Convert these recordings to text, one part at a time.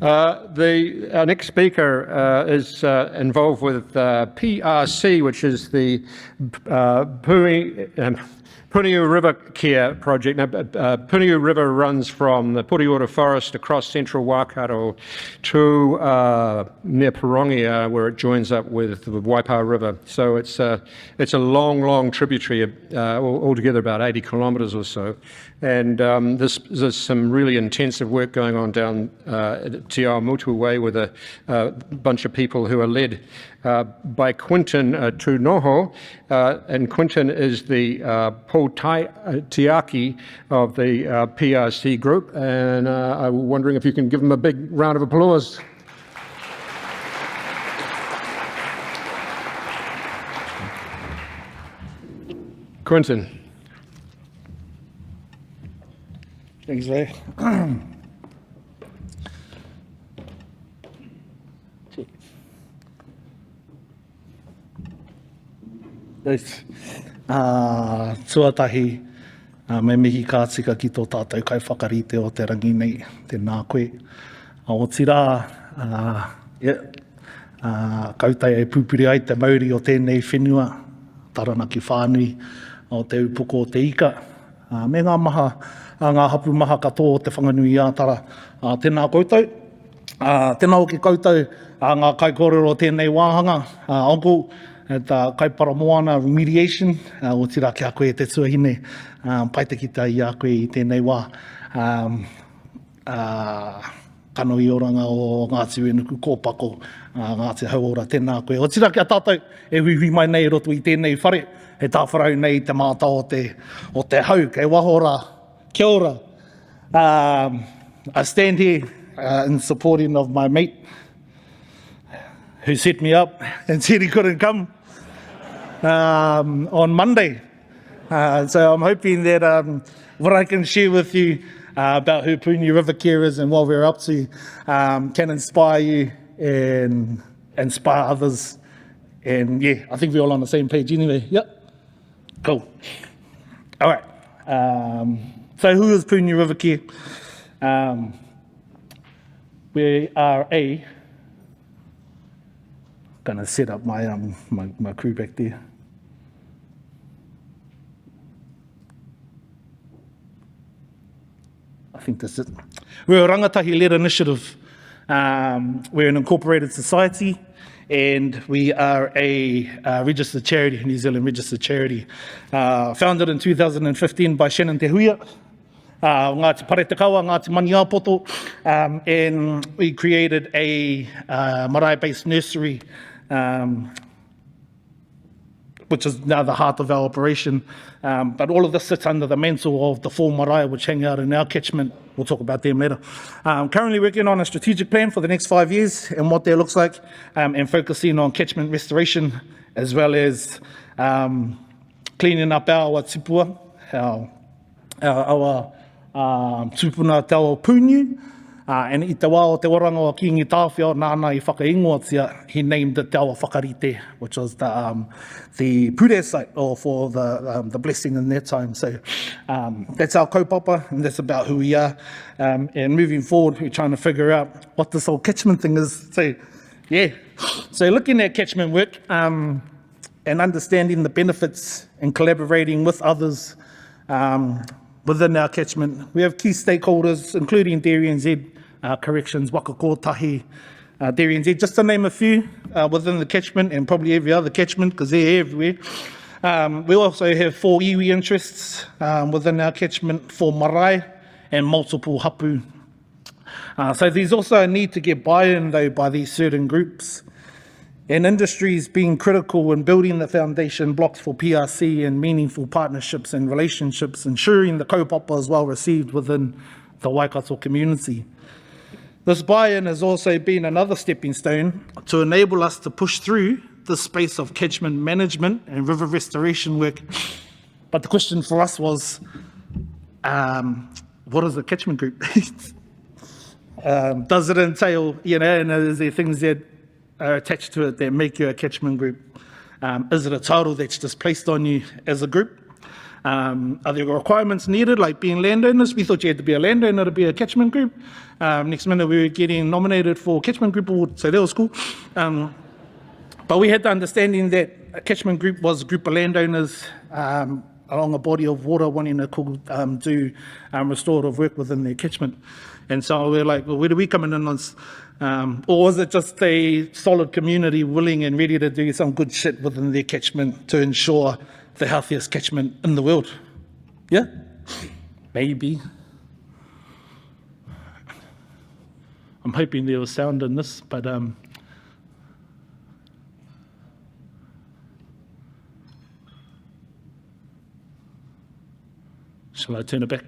Our next speaker is involved with PRC, which is the Puniu River Care Project. Now, Puniu River runs from the Puriora Forest across central Waikato to near Parongia, where it joins up with the Waipa River. So it's a long tributary, altogether about 80 kilometres or so. And there's some really intensive work going on down Te Awamutu Way with a bunch of people who are led by Quinton Tunoho, and Quinton is the Tiaki of the PRC group, and I'm wondering if you can give him a big round of applause. Quinton. Thanks, Ray. Tuatahi, me mihi kātika ki tō tātou kai whakarite o te rangi nei, tēnā koe. O tira, kautai e pūpiri ai te mauri o tēnei whenua, taranaki whānui o te upoko o te ika. Me ngā maha, ngā hapu maha katoa o te whanganui ātara. Tēnā koutou, tēnā hoki koutou, ngā kai kōrero o tēnei wāhanga. Onko, kaipara moana remediation, o tira ki a koe te tuahine, paitakita i a koe i tēnei wā. Kano i oranga o Ngāti Wenuku kōpako, Ngāti Hauora, tēnā koe. O tira ki a tātou e huihui mai nei roto i tēnei whare, he tāwharau nei te māta o te hau, kei wahora, kia ora. I stand here in supporting of my mate, who set me up and said he couldn't come on Monday. So I'm hoping that what I can share with you about who Puniu River Care is and what we're up to can inspire you and inspire others. And yeah, I think we're all on the same page anyway. Yep. Cool. All right. So who is Puniu River Care? We are gonna set up my crew back there. I think that's it. We're a rangatahi-led initiative. We're an incorporated society, and we are a registered charity, New Zealand registered charity, founded in 2015 by Shannon Te Huia, Ngāti Paretakawa, Ngāti Maniapoto, and we created a marae-based nursery, which is now the heart of our operation. But all of this sits under the mantle of the 4 marae which hang out in our catchment. We'll talk about them later. Currently working on a strategic plan for the next 5 years and what that looks like, and focusing on catchment restoration as well as cleaning up our tupua, our tupuna te ao Puniu, and i te wā o te waranga o Kingi Tāwhia, nāna i whakaingoatia, he named it Te Awa Whakarite, which was the pure site for the blessing in that time. So that's our kaupapa, and that's about who we are. And moving forward, we're trying to figure out what this whole catchment thing is. So yeah, so looking at catchment work and understanding the benefits and collaborating with others within our catchment. We have key stakeholders, including Dairy NZ, Corrections, Waka Kotahi, Dairy NZ, just to name a few within the catchment and probably every other catchment because they're everywhere. We also have 4 iwi interests within our catchment, 4 marae and multiple hapu. So there's also a need to get buy-in though by these certain groups. And industries being critical in building the foundation blocks for PRC and meaningful partnerships and relationships, ensuring the kaupapa is well received within the Waikato community. This buy-in has also been another stepping stone to enable us to push through the space of catchment management and river restoration work. But the question for us was, what is a catchment group? Does it entail, and is there things that are attached to it that make you a catchment group? Is it a title that's just placed on you as a group? Are there requirements needed, like being landowners? We thought you had to be a landowner to be a catchment group. Next minute we were getting nominated for catchment group award, so that was cool. But we had the understanding that a catchment group was a group of landowners along a body of water wanting to do restorative work within their catchment. And so we're like, well, where do we come in on this? Or was it just a solid community willing and ready to do some good shit within their catchment to ensure the healthiest catchment in the world? Yeah? Maybe. I'm hoping there was sound in this, but shall I turn it back?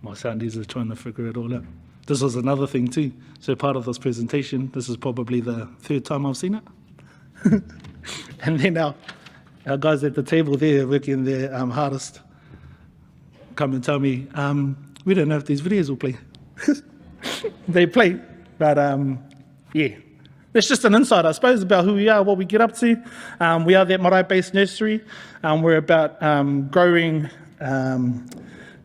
My soundies are trying to figure it all out. This was another thing too. So part of this presentation, this is probably the third time I've seen it. And then our guys at the table there working their hardest come and tell me, we don't know if these videos will play. They play, but yeah. It's just an insight, I suppose, about who we are, what we get up to. We are that marae-based nursery. We're about growing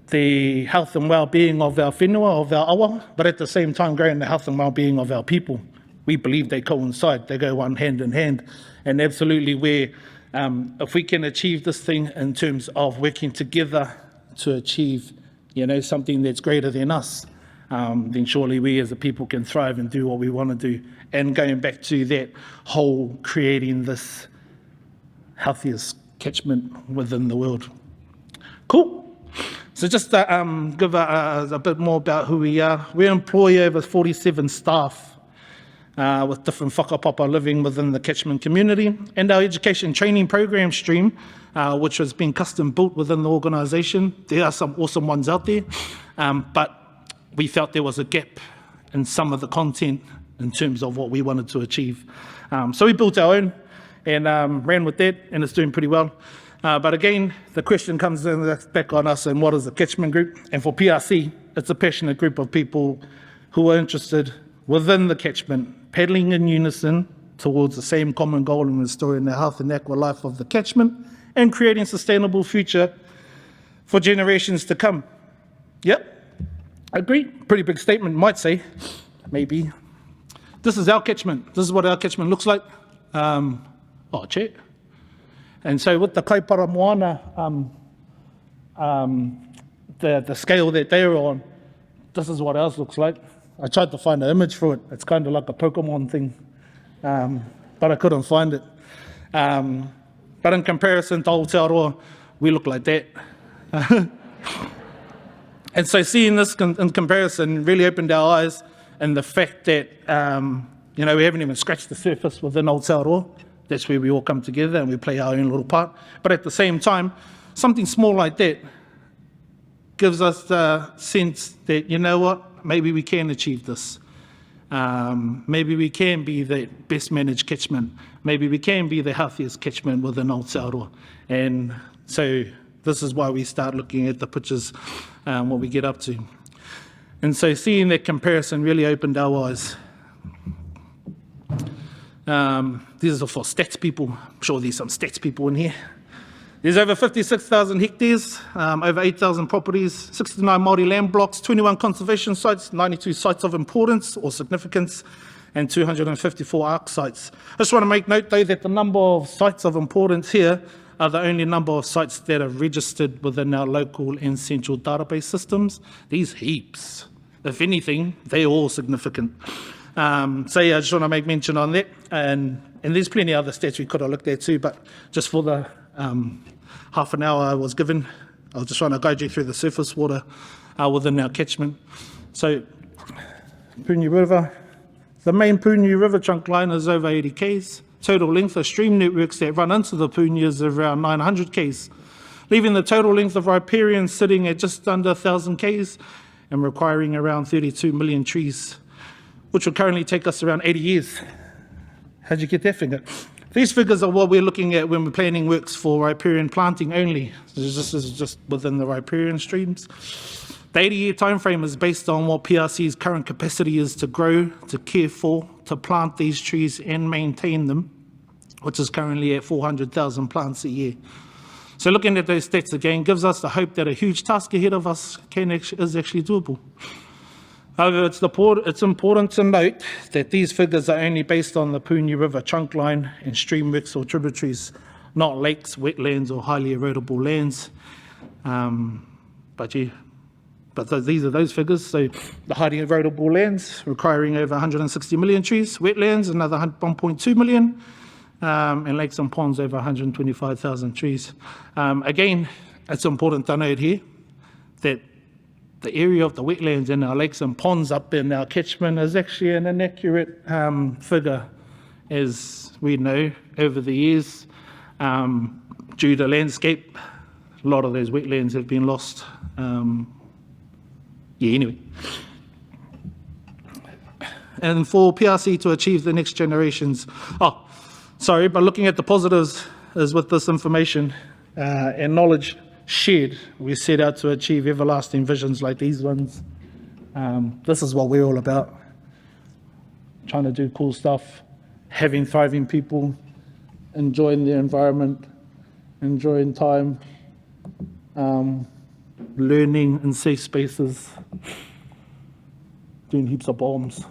the health and well-being of our whenua, of our awa, but at the same time growing the health and well-being of our people. We believe they coincide, they go one hand in hand. And absolutely where, if we can achieve this thing in terms of working together to achieve, something that's greater than us, then surely we as a people can thrive and do what we want to do. And going back to that whole creating this healthiest catchment within the world. Cool. So just to give a bit more about who we are, we employ over 47 staff with different whakapapa living within the catchment community, and our education training program stream, which has been custom built within the organisation. There are some awesome ones out there, but we felt there was a gap in some of the content in terms of what we wanted to achieve. So we built our own and ran with that, and it's doing pretty well. But again, the question comes back on us, and what is a catchment group? And for PRC, it's a passionate group of people who are interested within the catchment, paddling in unison towards the same common goal in restoring the health and aqua life of the catchment and creating a sustainable future for generations to come. Yep, I agree. Pretty big statement, might say, maybe. This is our catchment. This is what our catchment looks like. Check. And so with the kaipara moana, the scale that they're on, this is what ours looks like. I tried to find an image for it. It's kind of like a Pokemon thing, but I couldn't find it. But in comparison to Aotearoa, we look like that. And so seeing this in comparison really opened our eyes, and the fact that we haven't even scratched the surface within Aotearoa. That's where we all come together and we play our own little part. But at the same time, something small like that gives us the sense that, maybe we can achieve this. Maybe we can be the best managed catchment. Maybe we can be the healthiest catchment within Aotearoa. And so this is why we start looking at the pictures, what we get up to. And so seeing that comparison really opened our eyes. These are for stats people. I'm sure there's some stats people in here. There's over 56,000 hectares, over 8,000 properties, 69 Māori land blocks, 21 conservation sites, 92 sites of importance or significance, and 254 ARC sites. I just want to make note, though, that the number of sites of importance here are the only number of sites that are registered within our local and central database systems. These heaps. If anything, they're all significant. So yeah, I just want to make mention on that, and there's plenty of other stats we could have looked at too, but just for the half an hour I was given, I was just trying to guide you through the surface water within our catchment. So Puniu River, the main Puniu River trunk line is over 80 k's. Total length of stream networks that run into the Puniu is around 900 k's, leaving the total length of riparian sitting at just under 1,000 k's and requiring around 32 million trees, which will currently take us around 80 years How'd you get that figure? These figures are what we're looking at when we're planning works for riparian planting only. This is just within the riparian streams. The 80-year time frame is based on what PRC's current capacity is to grow, to care for, to plant these trees and maintain them, which is currently at 400,000 plants a year. So looking at those stats again gives us the hope that a huge task ahead of us is actually doable. However, it's important to note that these figures are only based on the Puniu River trunk line and streamworks or tributaries, not lakes, wetlands or highly erodible lands. But these are those figures. So the highly erodible lands requiring over 160 million trees, wetlands another 1.2 million, and lakes and ponds over 125,000 trees. Again, it's important to note here that the area of the wetlands and our lakes and ponds up in our catchment is actually an inaccurate figure, as we know over the years. Due to landscape, a lot of those wetlands have been lost. Anyway. And for PRC to achieve the next generations, but looking at the positives is with this information and knowledge shared, we set out to achieve everlasting visions like these ones. This is what we're all about. Trying to do cool stuff, having thriving people, enjoying the environment, enjoying time, learning in safe spaces, doing heaps of bombs,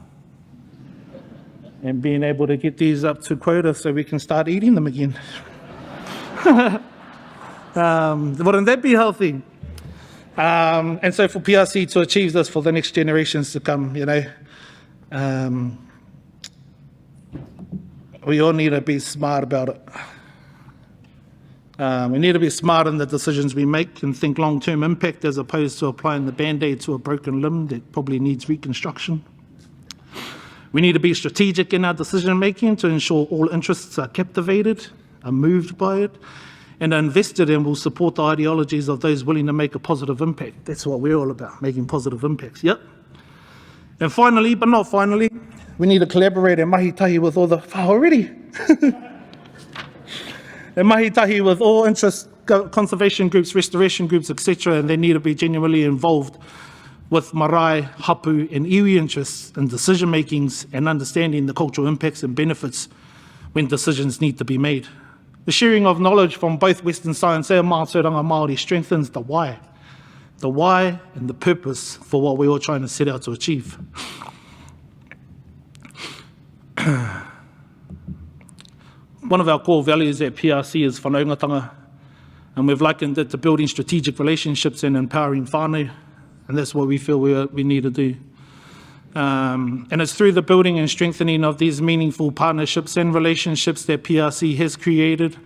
and being able to get these up to quota so we can start eating them again. Wouldn't that be healthy? And so for PRC to achieve this for the next generations to come, we all need to be smart about it. We need to be smart in the decisions we make and think long-term impact as opposed to applying the Band-Aid to a broken limb that probably needs reconstruction. We need to be strategic in our decision-making to ensure all interests are captivated, are moved by it, and are invested and will support the ideologies of those willing to make a positive impact. That's what we're all about, making positive impacts, yep. And finally, but not finally, we need to collaborate and mahi-tahi with all the already. And mahi-tahi with all interest, conservation groups, restoration groups, etc., and they need to be genuinely involved with marae, hapu, and iwi interests in decision makings and understanding the cultural impacts and benefits when decisions need to be made. The sharing of knowledge from both Western science and Mātauranga Māori strengthens the why and the purpose for what we're all trying to set out to achieve. One of our core values at PRC is whanaungatanga, and we've likened it to building strategic relationships and empowering whānau, and that's what we feel we need to do. And it's through the building and strengthening of these meaningful partnerships and relationships that PRC has created.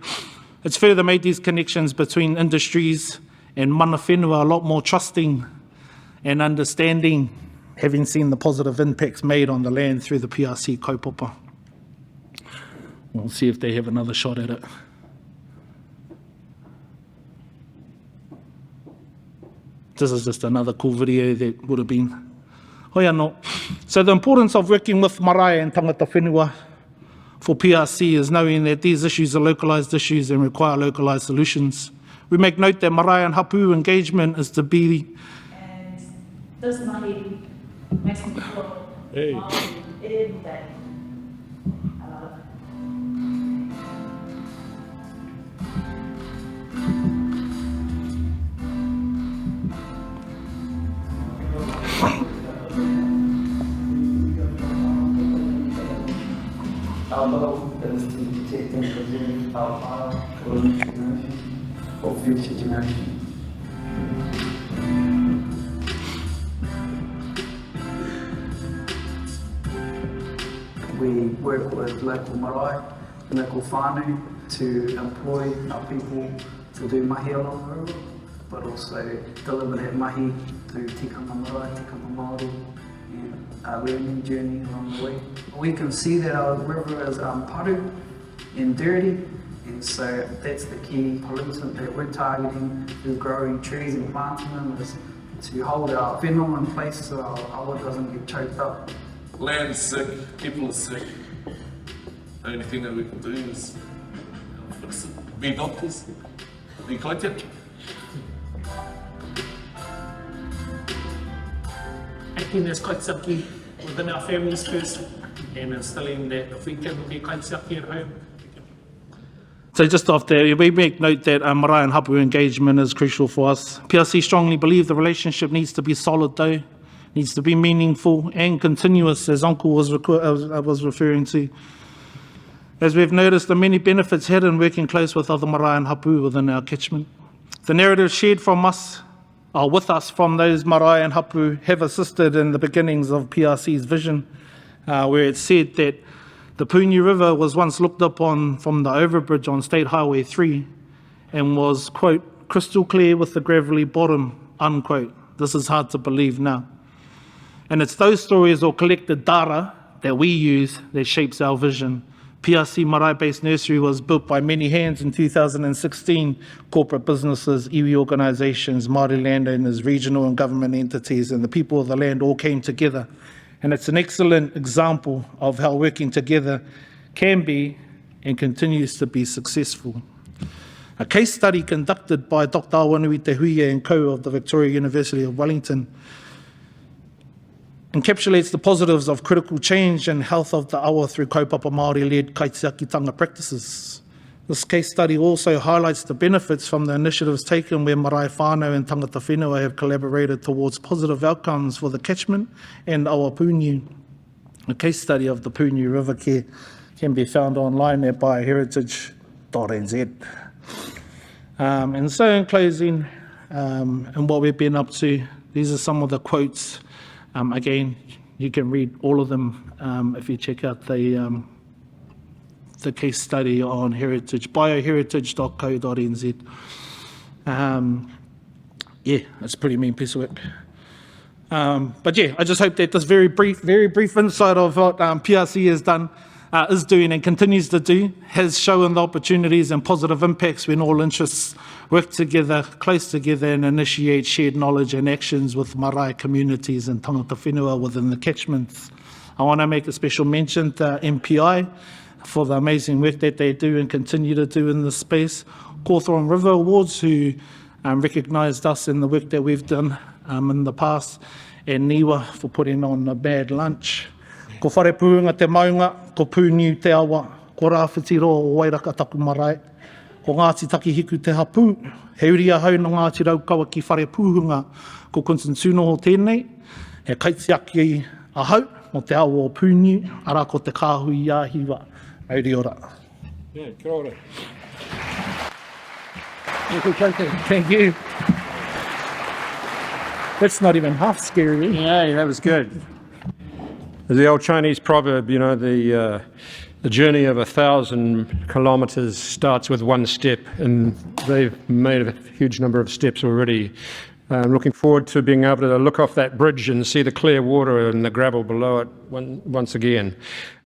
It's further made these connections between industries and mana whenua a lot more trusting and understanding, having seen the positive impacts made on the land through the PRC kaupapa. We'll see if they have another shot at it. This is just another cool video that would have been. Hoi anō. So the importance of working with marae and tangata whenua for PRC is knowing that these issues are localised issues and require localised solutions. We make note that marae and hapu engagement is to be. And this mahi makes me feel every day. I love it. Our goal is to protect and preserve our fire for the next generation, for future generations. We work with local marae, local whānau to employ our people to do mahi along the river, but also deliver that mahi to tikanga marae, tikanga Māori, and our learning journey along the way. We can see that our river is paru and dirty, and so that's the key pollutant that we're targeting through growing trees and planting them, is to hold our whenua in place so our awa doesn't get choked up. Land's sick, people are sick. The only thing that we can do is fix it. Be doctors, be collected. I think there's quite something within our families first, and instilling that if we can be quite something at home. So just off there, we make note that marae and hapu engagement is crucial for us. PRC strongly believe the relationship needs to be solid though, needs to be meaningful and continuous, as Uncle was referring to. As we've noticed, the many benefits had in working close with other marae and hapu within our catchment. The narrative shared from us, or with us from those marae and hapu, have assisted in the beginnings of PRC's vision, where it said that the Puniu River was once looked upon from the overbridge on State Highway 3 and was, quote, crystal clear with the gravelly bottom, unquote. This is hard to believe now. And it's those stories or collected data that we use that shapes our vision. PRC Marae-based nursery was built by many hands in 2016. Corporate businesses, iwi organisations, Māori landowners, regional and government entities, and the people of the land all came together. And it's an excellent example of how working together can be and continues to be successful. A case study conducted by Dr. Awanui Te Huia and co of the Victoria University of Wellington encapsulates the positives of critical change and health of the awa through kaupapa Māori-led kaitiakitanga practices. This case study also highlights the benefits from the initiatives taken where marae whānau and tangata whenua have collaborated towards positive outcomes for the catchment and awa Puniu. A case study of the Puniu River care can be found online at bioheritage.nz. And so in closing, and what we've been up to, these are some of the quotes. Again, you can read all of them if you check out the case study on heritage, bioheritage.co.nz. Yeah, that's a pretty mean piece of work. But yeah, I just hope that this very brief insight of what PRC has done, is doing and continues to do, has shown the opportunities and positive impacts when all interests work together, close together, and initiate shared knowledge and actions with marae communities and tangata whenua within the catchments. I want to make a special mention to MPI for the amazing work that they do and continue to do in this space. Cawthorne River Awards, who recognised us in the work that we've done in the past, and Niwa for putting on a bad lunch. Ko whare puhunga te maunga, ko Puniu te awa, ko rāwhiti roa o Wairaka taku marae, ko Ngāti Taki Hiku te hapū, he uri ahau no Ngāti Raukawa ki whare puhunga, ko Quinton Tunoho tēnei, he kaitiaki ahau, mo te awa o Puniu, ara ko te kāhui iahiwa. Auri ora. Yeah, kia ora. Thank you. That's not even half scary. Yeah, that was good. The old Chinese proverb, you know, the journey of 1,000 kilometres starts with one step, and they've made a huge number of steps already. Looking forward to being able to look off that bridge and see the clear water and the gravel below it once again.